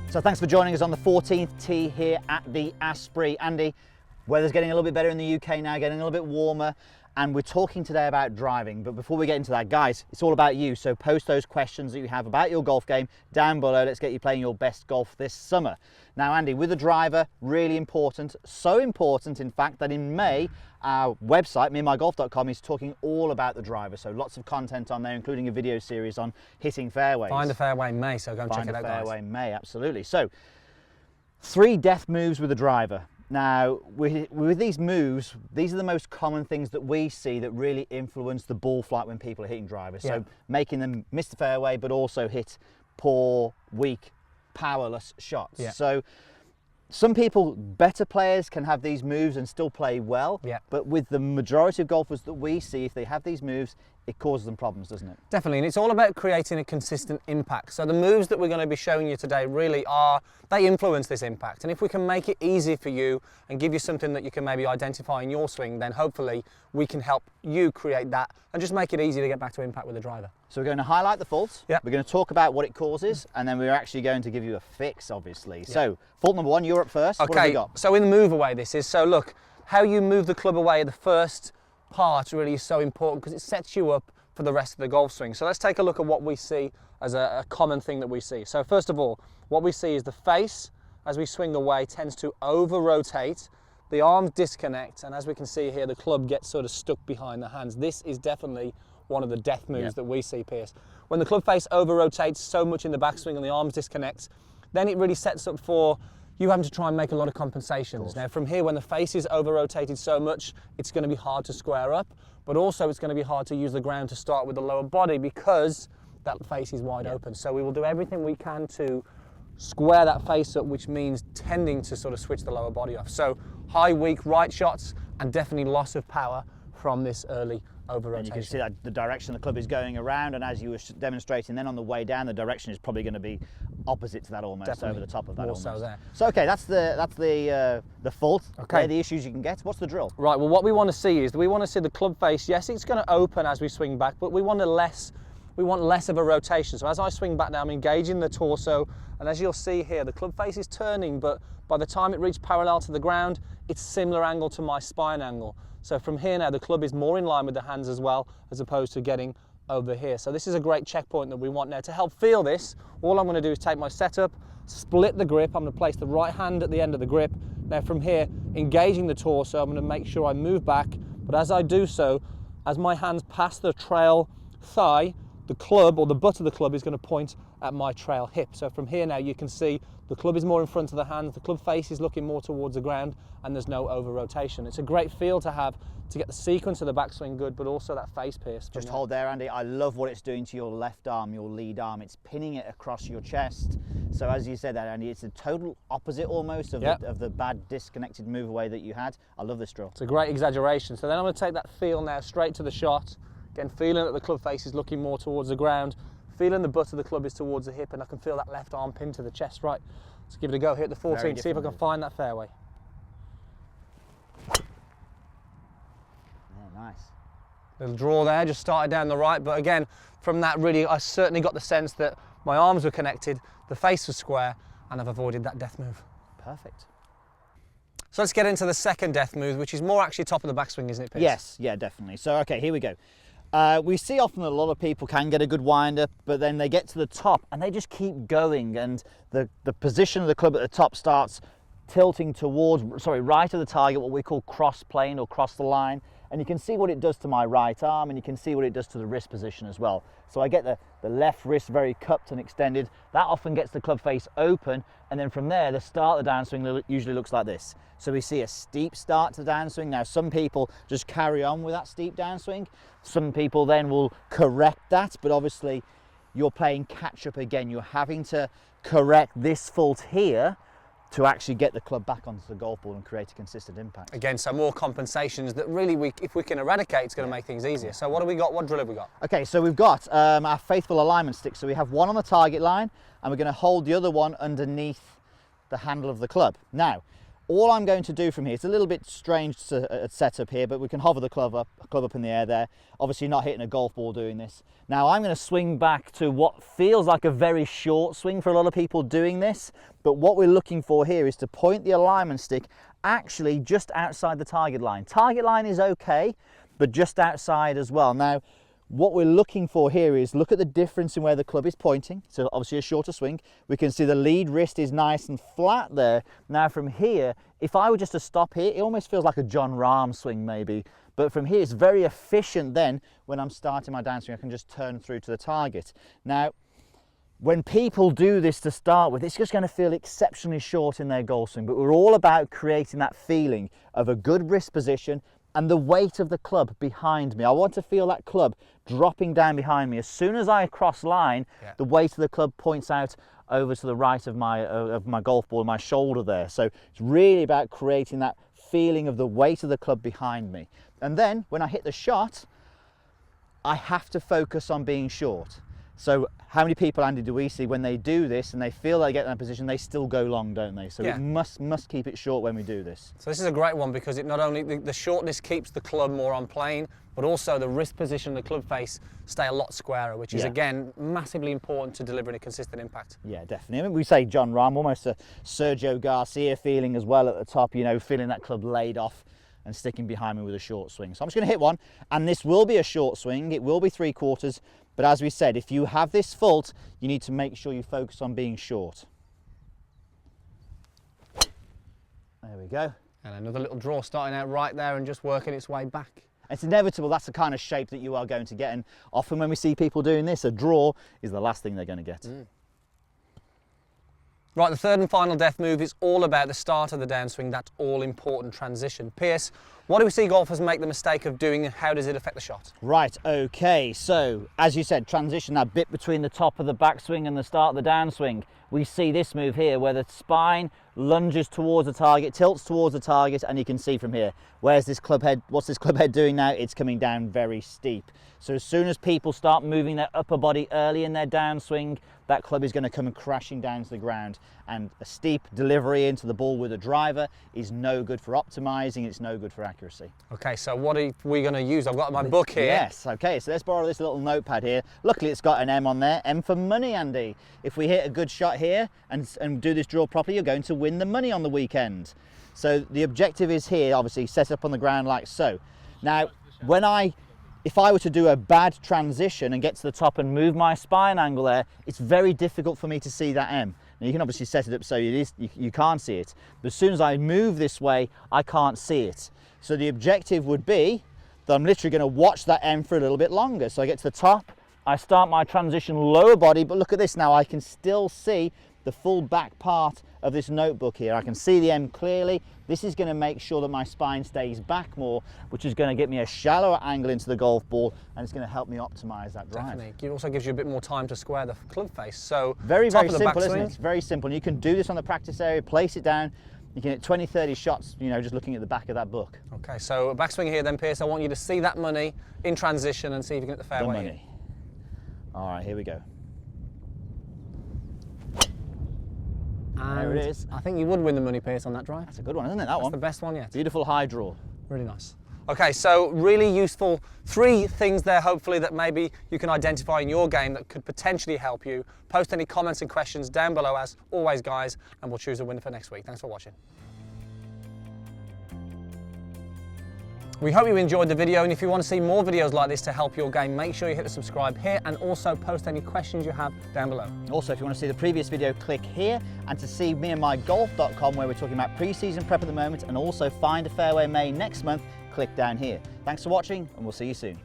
So thanks for joining us on the 14th tee here at the Asprey. Andy, weather's getting a little bit better in the UK now, getting a little bit warmer, and we're talking today about driving. But before we get into that, guys, it's all about you. So post those questions that you have about your golf game down below. Let's get you playing your best golf this summer. Now, Andy, with a driver, really important. So important, in fact, that in May, our website, meandmygolf.com, is talking all about the driver. So lots of content on there, including a video series on hitting fairways. Find a fairway May, so go and check it out, guys. Find a fairway May, absolutely. So 3 death moves with the driver. Now, with these moves, these are the most common things that we see that really influence the ball flight when people are hitting drivers. Yeah. So making them miss the fairway, but also hit poor, weak, powerless shots. Yeah. So some people, better players, can have these moves and still play well. Yeah. But with the majority of golfers that we see, if they have these moves, it causes them problems, doesn't it? Definitely, and it's all about creating a consistent impact. So the moves that we're going to be showing you today really they influence this impact. And if we can make it easy for you and give you something that you can maybe identify in your swing, then hopefully we can help you create that and just make it easy to get back to impact with the driver. So we're going to highlight the faults, Yep. We're going to talk about what it causes, and then we're actually going to give you a fix, obviously. Yep. So, fault number 1, you're up first. Okay, what have we got? So in the move away this is, so look, how you move the club away, the first part really is so important because it sets you up for the rest of the golf swing. So let's take a look at what we see as a common thing that we see. So first of all, what we see is the face, as we swing away, tends to over-rotate, the arms disconnect, and as we can see here, the club gets sort of stuck behind the hands. This is definitely one of the death moves that we see, Pierce. When the club face over-rotates so much in the backswing and the arms disconnect, then it really sets up for you having to try and make a lot of compensations. Now from here, when the face is over-rotated so much, it's going to be hard to square up, but also it's going to be hard to use the ground to start with the lower body because that face is wide open. So we will do everything we can to square that face up, which means tending to sort of switch the lower body off. So high, weak right shots and definitely loss of power from this early over-rotation. And you can see that the direction the club is going around, and as you were demonstrating then on the way down, the direction is probably going to be opposite to that almost, Definitely. over the top of that More almost. so there. So okay, that's the fault. Okay. They're the issues you can get. What's the drill? Right, well what we want to see is we want to see the club face. Yes, it's going to open as we swing back, but we want less of a rotation. So as I swing back now, I'm engaging the torso, and as you'll see here, the club face is turning, but by the time it reaches parallel to the ground, it's similar angle to my spine angle. So from here now, the club is more in line with the hands as well, as opposed to getting over here. So this is a great checkpoint that we want now. To help feel this, all I'm going to do is take my setup, split the grip. I'm going to place the right hand at the end of the grip. Now from here, engaging the torso, I'm going to make sure I move back. But as I do so, as my hands pass the trail thigh, the club, or the butt of the club, is going to point at my trail hip. So from here now, you can see the club is more in front of the hands, the club face is looking more towards the ground, and there's no over rotation. It's a great feel to have to get the sequence of the backswing good, but also that face, Pierce. Just hold there, Andy. I love what it's doing to your left arm, your lead arm. It's pinning it across your chest. So as you said that, Andy, it's a total opposite almost of, of the bad disconnected move away that you had. I love this drill. It's a great exaggeration. So then I'm going to take that feel now straight to the shot. Again, feeling that the club face is looking more towards the ground, feeling the butt of the club is towards the hip, and I can feel that left arm pinned to the chest. Right, let's give it a go here at the 14, see if I can find that fairway. Yeah, nice. Little draw there, just started down the right, but again, from that really, I certainly got the sense that my arms were connected, the face was square, and I've avoided that death move. Perfect. So let's get into the second death move, which is more actually top of the backswing, isn't it, Pierce? Yes, yeah, definitely. So, okay, here we go. We see often that a lot of people can get a good winder, but then they get to the top and they just keep going, and the position of the club at the top starts tilting towards, right of the target, what we call cross plane or cross the line. And you can see what it does to my right arm, and you can see what it does to the wrist position as well. So I get the left wrist very cupped and extended. That often gets the club face open, and then from there, the start of the downswing usually looks like this. So we see a steep start to the downswing. Now, some people just carry on with that steep downswing. Some people then will correct that, but obviously you're playing catch up again. You're having to correct this fault here to actually get the club back onto the golf ball and create a consistent impact. Again, so more compensations that really, if we can eradicate, it's going to make things easier. So what do we got? What drill have we got? Okay, so we've got our faithful alignment stick. So we have one on the target line, and we're going to hold the other one underneath the handle of the club. Now, all I'm going to do from here, it's a little bit strange setup here, but we can hover the club up in the air there. Obviously not hitting a golf ball doing this. Now I'm going to swing back to what feels like a very short swing for a lot of people doing this, but what we're looking for here is to point the alignment stick actually just outside the target line. Target line is okay, but just outside as well. Now, what we're looking for here is look at the difference in where the club is pointing. So obviously a shorter swing. We can see the lead wrist is nice and flat there. Now from here, if I were just to stop here, it almost feels like a John Rahm swing maybe. But from here, it's very efficient then when I'm starting my downswing, I can just turn through to the target. Now, when people do this to start with, it's just going to feel exceptionally short in their golf swing. But we're all about creating that feeling of a good wrist position and the weight of the club behind me. I want to feel that club dropping down behind me. As soon as I cross line, the weight of the club points out over to the right of my golf ball, my shoulder there. So it's really about creating that feeling of the weight of the club behind me. And then when I hit the shot, I have to focus on being short. So how many people, Andy, do we see when they do this and they feel they get in that position, they still go long, don't they? So we must keep it short when we do this. So this is a great one because it not only, the shortness keeps the club more on plane, but also the wrist position and the club face stay a lot squarer, which is again, massively important to delivering a consistent impact. Yeah, definitely. I mean, we say John Rahm, almost a Sergio Garcia feeling as well at the top, you know, feeling that club laid off and sticking behind me with a short swing. So I'm just going to hit one, and this will be a short swing. It will be 3/4, but as we said, if you have this fault, you need to make sure you focus on being short. There we go. And another little draw starting out right there and just working its way back. It's inevitable, that's the kind of shape that you are going to get, and often when we see people doing this, a draw is the last thing they're going to get. Right, the third and final death move is all about the start of the downswing, that all-important transition. Pierce, what do we see golfers make the mistake of doing, and how does it affect the shot? Right, okay, so as you said, transition, that bit between the top of the backswing and the start of the downswing. We see this move here where the spine lunges towards the target, tilts towards the target, and you can see from here, where's this club head, what's this club head doing now? It's coming down very steep. So as soon as people start moving their upper body early in their downswing, that club is going to come crashing down to the ground, and a steep delivery into the ball with a driver is no good for optimizing, it's no good for accuracy. Okay, so what are we going to use? I've got my book here. Yes, okay, so let's borrow this little notepad here. Luckily it's got an M on there, M for money, Andy. If we hit a good shot here and do this draw properly, you're going to win the money on the weekend. So the objective is here, obviously, set up on the ground like so. Now, if I were to do a bad transition and get to the top and move my spine angle there, it's very difficult for me to see that M. Now you can obviously set it up so you can't see it, but as soon as I move this way, I can't see it. So the objective would be that I'm literally going to watch that M for a little bit longer. So I get to the top, I start my transition lower body, but look at this now, I can still see the full back part of this notebook here. I can see the M clearly. This is going to make sure that my spine stays back more, which is going to get me a shallower angle into the golf ball, and it's going to help me optimize that drive. Definitely. It also gives you a bit more time to square the club face. So very simple, isn't it? It's very simple. And you can do this on the practice area, place it down. You can hit 20, 30 shots, you know, just looking at the back of that book. Okay, so backswing here then, Pierce. I want you to see that money in transition and see if you can hit the fairway. The money. All right, here we go. And there it is. I think you would win the money, Pierce, on that drive. That's a good one, isn't it, that one? That's the best one yet. Beautiful high draw. Really nice. Okay, so really useful 3 things there, hopefully, that maybe you can identify in your game that could potentially help you. Post any comments and questions down below, as always, guys, and we'll choose a winner for next week. Thanks for watching. We hope you enjoyed the video, and if you want to see more videos like this to help your game, make sure you hit the subscribe here and also post any questions you have down below. Also, if you want to see the previous video, click here, and to see meandmygolf.com, where we're talking about pre-season prep at the moment, and also find a fairway May next month, click down here. Thanks for watching, and we'll see you soon.